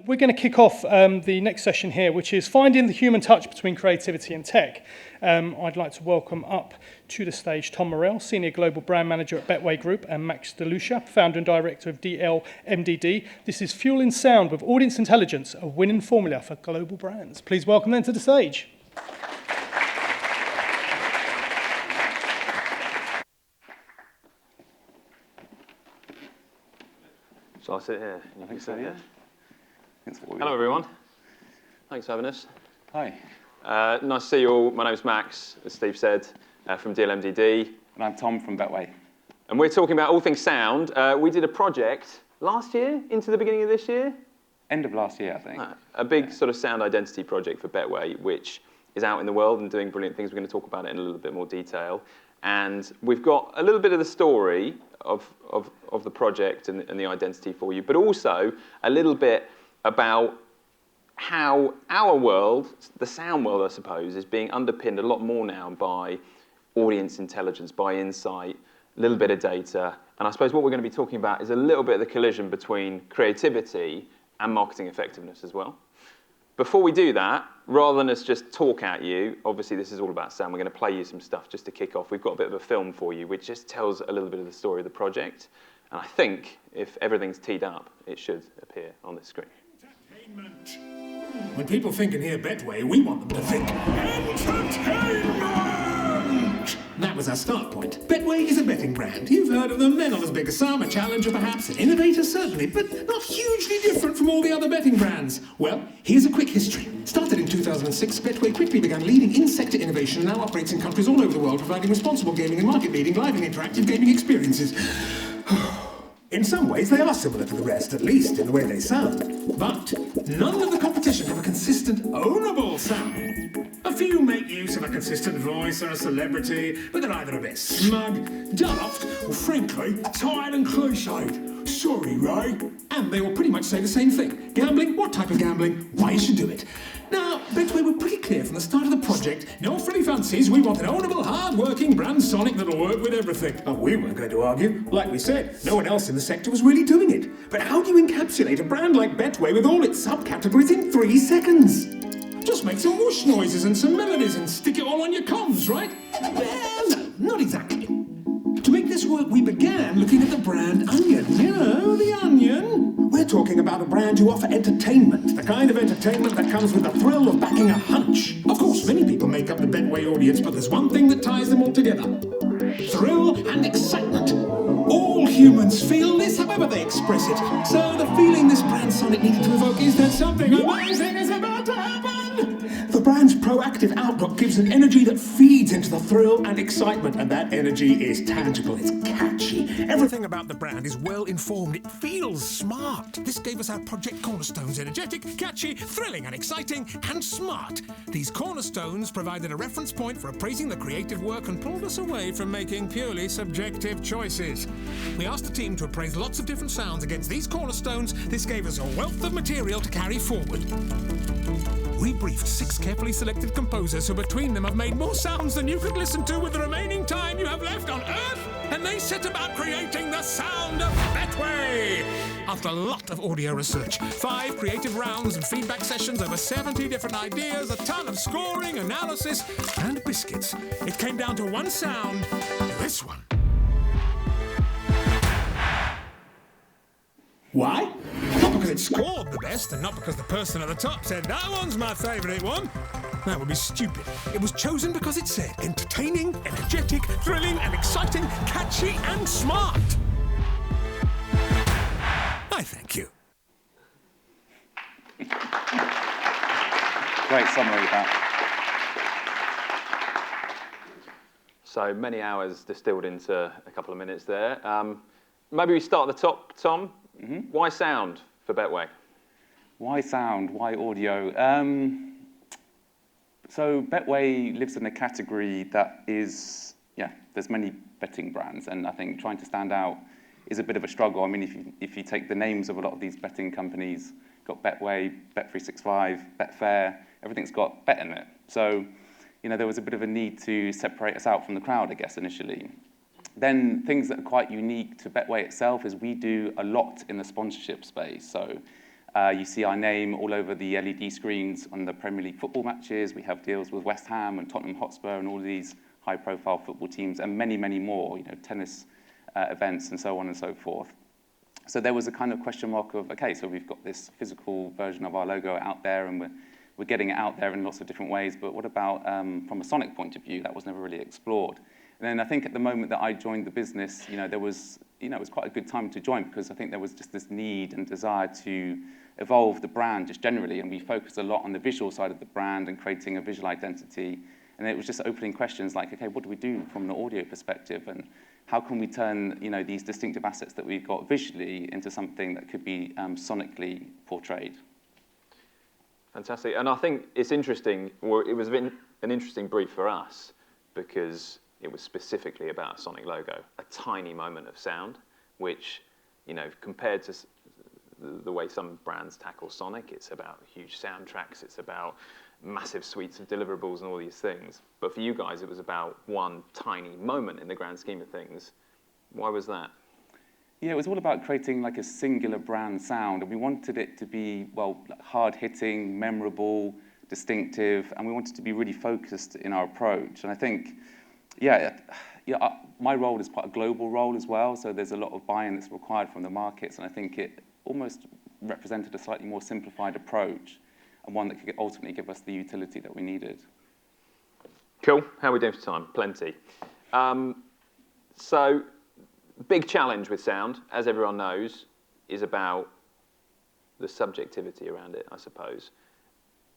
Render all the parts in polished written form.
we're going to kick off the next session here, which is finding the human touch between creativity and tech. I'd like to welcome up to the stage Tom Morrell, Senior Global Brand Manager at Betway Group, and Max DeLucia, Founder and Director of DLMDD. This is Fueling Sound with Audience Intelligence, a winning formula for global brands. Please welcome them to the stage. Shall I sit here? I think so, yeah. Hello, everyone. Thanks for having us. Hi. Nice to see you all. My name's Max, as Steve said, from DLMDD. And I'm Tom from Betway. And we're talking about all things sound. We did a project last year, into the beginning of this year. End of last year, I think. A big sort of sound identity project for Betway, which is out in the world and doing brilliant things. We're going to talk about it in a little bit more detail. And we've got a little bit of the story of the project and the identity for you, but also a little bit about how our world, the sound world, I suppose, is being underpinned a lot more now by audience intelligence, by insight, a little bit of data. And I suppose what we're going to be talking about is a little bit of the collision between creativity and marketing effectiveness as well. Before we do that, rather than us just talk at you, obviously this is all about sound, we're going to play you some stuff just to kick off. We've got a bit of a film for you, which just tells a little bit of the story of the project. And I think if everything's teed up, it should appear on this screen. Entertainment. When people think and hear Betway, we want them to think entertainment! That was our start point. Betway is a betting brand. You've heard of them. They're not as big as some, a challenger perhaps, an innovator certainly, but not hugely different from all the other betting brands. Well, here's a quick history. Started in 2006, Betway quickly began leading in-sector innovation and now operates in countries all over the world, providing responsible gaming and market-leading live and interactive gaming experiences. In some ways, they are similar to the rest, at least in the way they sound. But none of the competition have a consistent, ownable sound. A few make use of a consistent voice or a celebrity, but they're either a bit smug, daft, or frankly, tired and cliched. Sorry, Ray. And they all pretty much say the same thing. Gambling? What type of gambling? Why you should do it. Now, Betway were pretty clear from the start of the project, no frilly fancies, we want an ownable, hard-working brand sonic that'll work with everything. And we weren't going to argue. Like we said, no one else in the sector was really doing it. But how do you encapsulate a brand like Betway with all its subcategories in 3 seconds? Just make some whoosh noises and some melodies and stick it all on your comms, right? Well, no, not exactly. To make this work, we began looking at the brand Onion. You know, the Onion. We're talking about a brand who offer entertainment, the kind of entertainment that comes with the thrill of backing a hunch. Of course, many people make up the Betway audience, but there's one thing that ties them all together. Thrill and excitement. All humans feel this, however they express it. So the feeling this brand sonic needed to evoke is that something amazing is about to happen. The brand's proactive outlook gives an energy that feeds into the thrill and excitement, and that energy is tangible, it's catchy. Everything about the brand is well informed, it feels smart. This gave us our project cornerstones: energetic, catchy, thrilling and exciting, and smart. These cornerstones provided a reference point for appraising the creative work and pulled us away from making purely subjective choices. We asked the team to appraise lots of different sounds against these cornerstones. This gave us a wealth of material to carry forward. We briefed 6 carefully selected composers who between them have made more sounds than you could listen to with the remaining time you have left on Earth, and they set about creating the sound of Betway. After a lot of audio research, 5 creative rounds and feedback sessions, over 70 different ideas, a ton of scoring, analysis, and biscuits, it came down to one sound, this one. Why? Not because it scored the best, and not because the person at the top said, that one's my favourite one. That would be stupid. It was chosen because it said entertaining, energetic, thrilling and exciting, catchy and smart. I thank you. Great summary of that. So many hours distilled into a couple of minutes there. Maybe we start at the top, Tom. Mm-hmm. Why sound for Betway? Why sound? Why audio? So Betway lives in a category that is, there's many betting brands, and I think trying to stand out is a bit of a struggle. I mean, if you take the names of a lot of these betting companies, got Betway, Bet365, Betfair, everything's got bet in it. So, there was a bit of a need to separate us out from the crowd, I guess, initially. Then things that are quite unique to Betway itself is we do a lot in the sponsorship space. So You see our name all over the LED screens on the Premier League football matches. We have deals with West Ham and Tottenham Hotspur and all these high-profile football teams, and many, many more, tennis events and so on and so forth. So there was a kind of question mark of, okay, so we've got this physical version of our logo out there, and we're getting it out there in lots of different ways, but what about from a sonic point of view? That was never really explored. And then I think at the moment that I joined the business, there was, it was quite a good time to join, because I think there was just this need and desire to evolve the brand just generally, and we focused a lot on the visual side of the brand and creating a visual identity. And it was just opening questions like, okay, what do we do from an audio perspective, and how can we turn these distinctive assets that we've got visually into something that could be sonically portrayed? Fantastic. And I think it's interesting, or it was an interesting brief for us, because it was specifically about a sonic logo, a tiny moment of sound, which, compared to the way some brands tackle sonic, it's about huge soundtracks, it's about massive suites of deliverables and all these things. But for you guys, it was about one tiny moment in the grand scheme of things. Why was that? Yeah, it was all about creating like a singular brand sound, and we wanted it to be, hard-hitting, memorable, distinctive, and we wanted to be really focused in our approach. And I think, my role is quite a global role as well, so there's a lot of buy-in that's required from the markets, and I think it almost represented a slightly more simplified approach, and one that could ultimately give us the utility that we needed. Cool. How are we doing for time? Plenty. So, big challenge with sound, as everyone knows, is about the subjectivity around it, I suppose.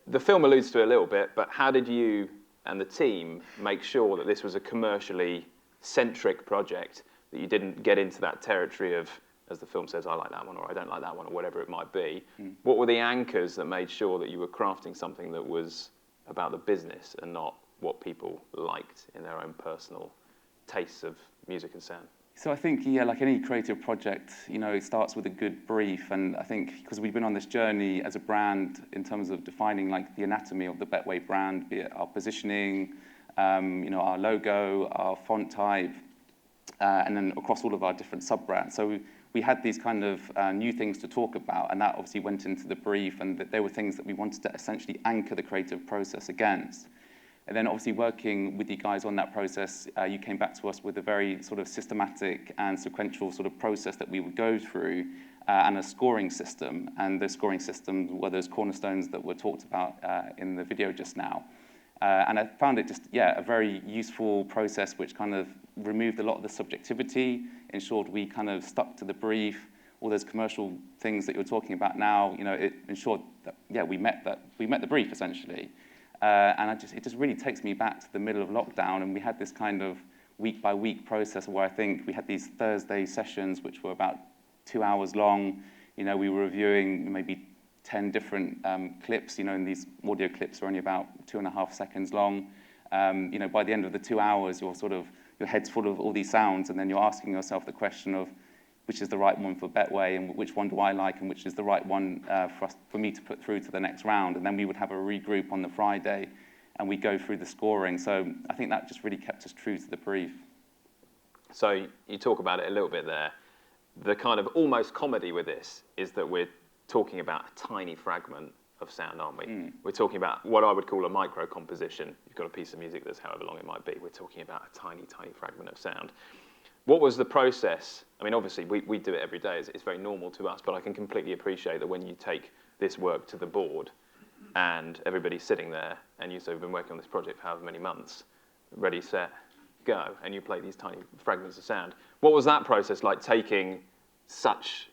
The film alludes to it a little bit, but how did you and the team make sure that this was a commercially centric project, that you didn't get into that territory of, as the film says, I like that one, or I don't like that one, or whatever it might be? What were the anchors that made sure that you were crafting something that was about the business and not what people liked in their own personal tastes of music and sound? So I think, like any creative project, it starts with a good brief, and I think because we've been on this journey as a brand in terms of defining like the anatomy of the Betway brand, be it our positioning, our logo, our font type, and then across all of our different sub-brands. So we had these kind of new things to talk about, and that obviously went into the brief, and that there were things that we wanted to essentially anchor the creative process against. And then obviously working with you guys on that process, you came back to us with a very sort of systematic and sequential sort of process that we would go through, and a scoring system. And the scoring system were those cornerstones that were talked about in the video just now. And I found it just, a very useful process which kind of removed a lot of the subjectivity, ensured we kind of stuck to the brief, all those commercial things that you're talking about now, it ensured that, we met the brief essentially. And it just really takes me back to the middle of lockdown, and we had this kind of week-by-week process where I think we had these Thursday sessions which were about 2 hours long. We were reviewing maybe 10 different clips, and these audio clips are only about 2.5 seconds long. By the end of the 2 hours, your head's full of all these sounds, and then you're asking yourself the question of which is the right one for Betway, and which one do I like, and which is the right one for me to put through to the next round. And then we would have a regroup on the Friday, and we'd go through the scoring. So I think that just really kept us true to the brief. So you talk about it a little bit there. The kind of almost comedy with this is that we're talking about a tiny fragment of sound, aren't we? We're talking about what I would call a micro composition. You've got a piece of music that's however long it might be. We're talking about a tiny, tiny fragment of sound. What was the process? I mean, obviously, we do it every day. It's very normal to us, but I can completely appreciate that when you take this work to the board and everybody's sitting there, and you've been working on this project for however many months, ready, set, go, and you play these tiny fragments of sound. What was that process like, taking such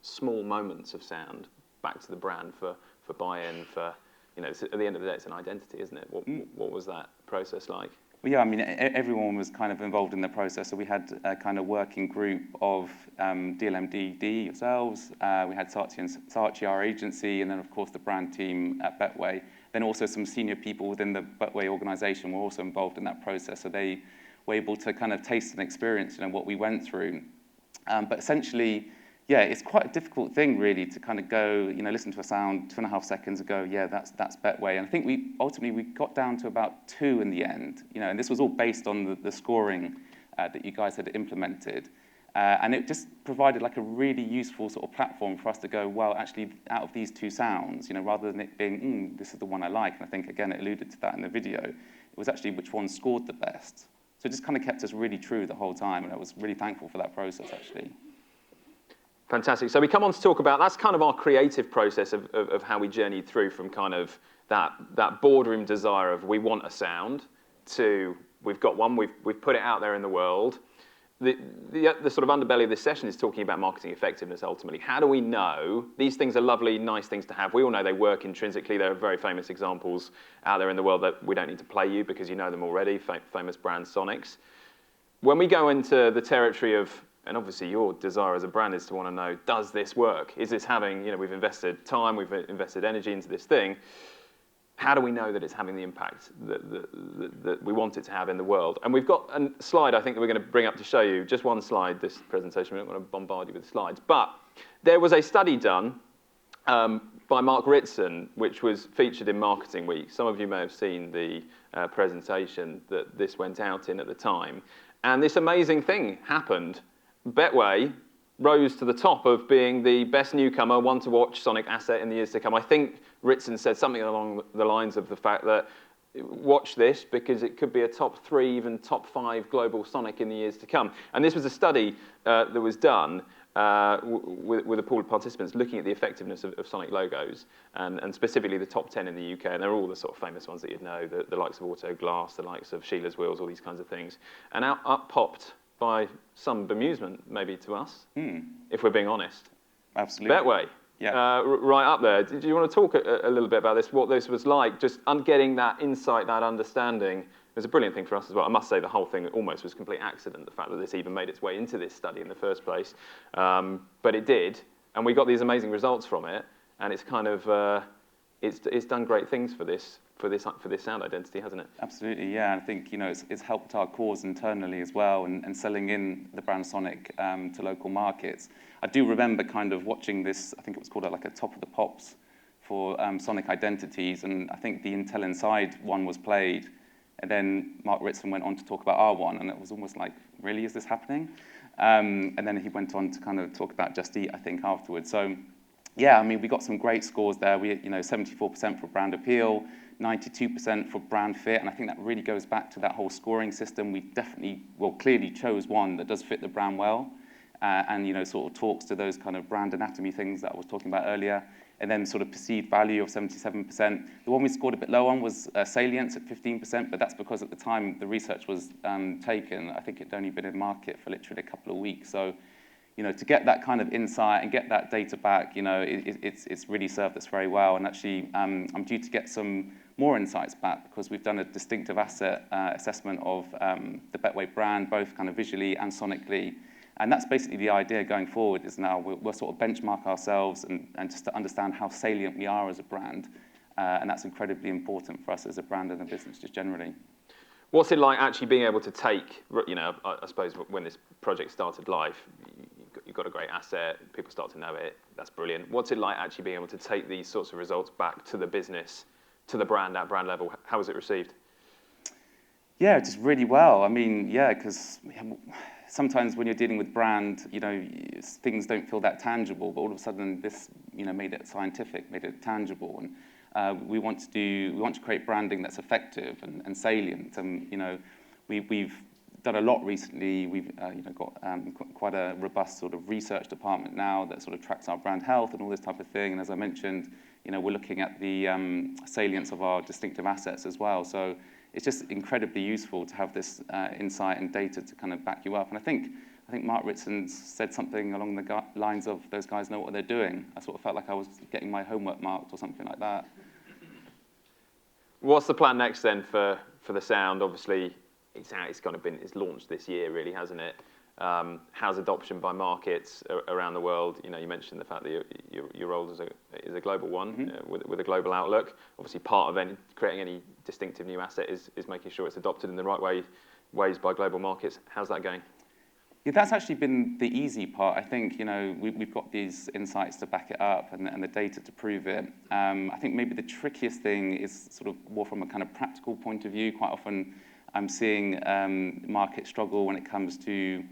small moments of sound back to the brand for buy-in, for, at the end of the day, it's an identity, isn't it? What was that process like? Well, I mean, everyone was kind of involved in the process. So we had a kind of working group of DLMDD yourselves. We had Saatchi Saatchi, our agency, and then, of course, the brand team at Betway. Then also some senior people within the Betway organisation were also involved in that process. So they were able to kind of taste and experience, what we went through. But essentially, it's quite a difficult thing, really, to kind of go, listen to a sound 2.5 seconds ago, that's Betway. And I think we ultimately got down to about 2 in the end, and this was all based on the scoring that you guys had implemented. And it just provided like a really useful sort of platform for us to go, well, actually, out of these two sounds, you know, rather than it being, this is the one I like, and I think, again, it alluded to that in the video, it was actually which one scored the best. So it just kind of kept us really true the whole time, and I was really thankful for that process, actually. Fantastic. So we come on to talk about, that's kind of our creative process of how we journeyed through from kind of that boardroom desire of we want a sound to we've got one, we've put it out there in the world. The sort of underbelly of this session is talking about marketing effectiveness ultimately. How do we know? These things are lovely, nice things to have. We all know they work intrinsically. There are very famous examples out there in the world that we don't need to play you because you know them already, famous brand Sonics. When we go into the territory of, and obviously your desire as a brand is to want to know, does this work? Is this having, you know, we've invested time, we've invested energy into this thing. How do we know that it's having the impact that we want it to have in the world? And we've got a slide, I think, that we're going to bring up to show you. Just one slide, this presentation. We don't want to bombard you with slides. But there was a study done by Mark Ritson, which was featured in Marketing Week. Some of you may have seen the presentation that this went out in at the time. And this amazing thing happened. Betway rose to the top of being the best newcomer, one-to-watch Sonic asset in the years to come. I think Ritson said something along the lines of the fact that watch this because it could be a top 3, even top 5 global Sonic in the years to come. And this was a study that was done with a pool of participants looking at the effectiveness of Sonic logos and specifically the top 10 in the UK. And they're all the sort of famous ones that you'd know, the likes of Auto Glass, the likes of Sheila's Wheels, all these kinds of things. And up popped, by some bemusement, maybe to us, if we're being honest. Absolutely. Betway, yeah. right up there. Do you want to talk a little bit about this, what this was like, just getting that insight, that understanding? It was a brilliant thing for us as well. I must say the whole thing almost was a complete accident, the fact that this even made its way into this study in the first place. But it did, and we got these amazing results from it, and it's kind of, it's done great things for this sound identity, hasn't it? Absolutely, yeah. I think, you know, it's helped our cause internally as well, and selling in the brand Sonic to local markets. I do remember kind of watching this, I think it was called like a Top of the Pops for Sonic identities, and I think the Intel Inside one was played, and then Mark Ritson went on to talk about our one, and it was almost like, really, is this happening? And then he went on to kind of talk about Just Eat, I think, afterwards. So, yeah, I mean, we got some great scores there. We, you know, 74% for brand appeal, 92% for brand fit, and I think that really goes back to that whole scoring system. We definitely, well, clearly chose one that does fit the brand well, and, you know, sort of talks to those kind of brand anatomy things that I was talking about earlier, and then sort of perceived value of 77%. The one we scored a bit low on was salience at 15%, but that's because at the time the research was taken. I think it'd only been in market for literally a couple of weeks. So, you know, to get that kind of insight and get that data back, you know, it's really served us very well. And actually, I'm due to get some more insights back because we've done a distinctive asset assessment of the Betway brand, both kind of visually and sonically. And that's basically the idea going forward is now we'll sort of benchmark ourselves and just to understand how salient we are as a brand. And that's incredibly important for us as a brand and a business just generally. What's it like actually being able to take, you know, I suppose when this project started live, you've got a great asset, people start to know it, that's brilliant. What's it like actually being able to take these sorts of results back to the business, to the brand, at brand level? How was it received? Yeah, just really well. I mean, yeah, because sometimes when you're dealing with brand, you know, things don't feel that tangible, but all of a sudden this, you know, made it scientific, made it tangible. And we want to create branding that's effective and salient. And, you know, we've done a lot recently. We've you know, got quite a robust sort of research department now that sort of tracks our brand health and all this type of thing. And as I mentioned, you know, we're looking at the salience of our distinctive assets as well. So it's just incredibly useful to have this insight and data to kind of back you up. And I think Mark Ritson said something along the lines of those guys know what they're doing. I sort of felt like I was getting my homework marked or something like that. What's the plan next then for the sound? Obviously, it's launched this year, really, hasn't it? How's adoption by markets around the world? You know, you mentioned the fact that your role is a global one with a global outlook. Obviously, part of creating any distinctive new asset is making sure it's adopted in the right ways by global markets. How's that going? Yeah, that's actually been the easy part. I think, you know, we've got these insights to back it up and the data to prove it. I think maybe the trickiest thing is sort of more from a kind of practical point of view. Quite often I'm seeing markets struggle when it comes to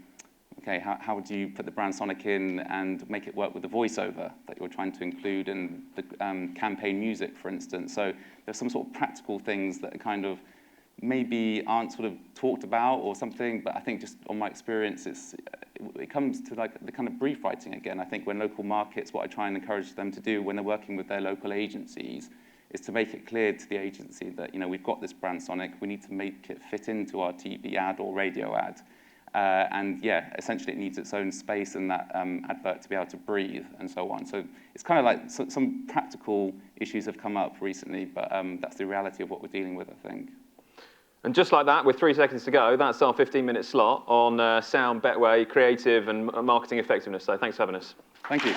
okay, how would you put the brand Sonic in and make it work with the voiceover that you're trying to include in the campaign music, for instance? So there's some sort of practical things that are kind of maybe aren't sort of talked about or something, but I think just on my experience, it comes to like the kind of brief writing again. I think when local markets, what I try and encourage them to do when they're working with their local agencies is to make it clear to the agency that, we've got this brand Sonic, we need to make it fit into our TV ad or radio ad. And yeah, essentially it needs its own space and that advert to be able to breathe and so on. So it's kind of like some practical issues have come up recently, but that's the reality of what we're dealing with, I think. And just like that, with 3 seconds to go, that's our 15-minute slot on sound, Betway, creative and marketing effectiveness. So thanks for having us. Thank you.